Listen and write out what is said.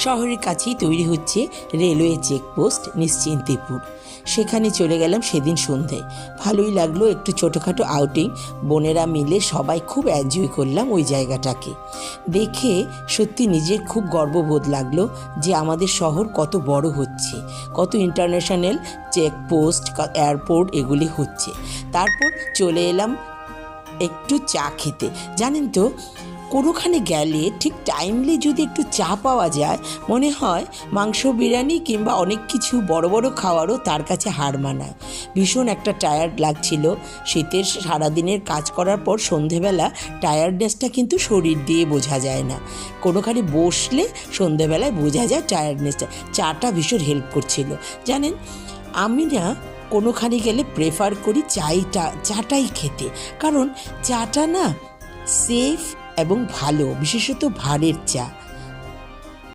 শহরের কাছেই তৈরি হচ্ছে রেলওয়ে চেকপোস্ট নিশ্চিন্তিপুর। সেখানে চলে গেলাম সেদিন সন্ধ্যায়। ভালোই লাগলো, একটু ছোটোখাটো আউটিং, বোনেরা মিলে সবাই খুব এনজয় করলাম ওই জায়গাটাকে দেখে। সত্যি নিজের খুব গর্ববোধ লাগলো যে আমাদের শহর কত বড় হচ্ছে, কত ইন্টারন্যাশনাল চেকপোস্ট, এয়ারপোর্ট এগুলি হচ্ছে। তারপর চলে এলাম একটু চা খেতে। জানেন তো, কোনোখানে গেলে ঠিক টাইমলি যদি একটু চা পাওয়া যায়, মনে হয় মাংস বিরিয়ানি কিংবা অনেক কিছু বড় বড় খাওয়ারও তার কাছে হার মানায়। ভীষণ একটা টায়ার্ড লাগছিল, শীতের সারাদিনের কাজ করার পর সন্ধেবেলা টায়ার্ডনেসটা কিন্তু শরীর দিয়ে বোঝা যায় না, কোনোখানে বসলে সন্ধেবেলায় বোঝা যায় টায়ার্ডনেসটা। চাটা ভীষণ হেল্প করছিল। জানেন, আমি না কোনোখানে গেলে প্রেফার করি চাটাই খেতে, কারণ চাটা না সেফ এবং ভালো, বিশেষত ভাঁড়ের চা।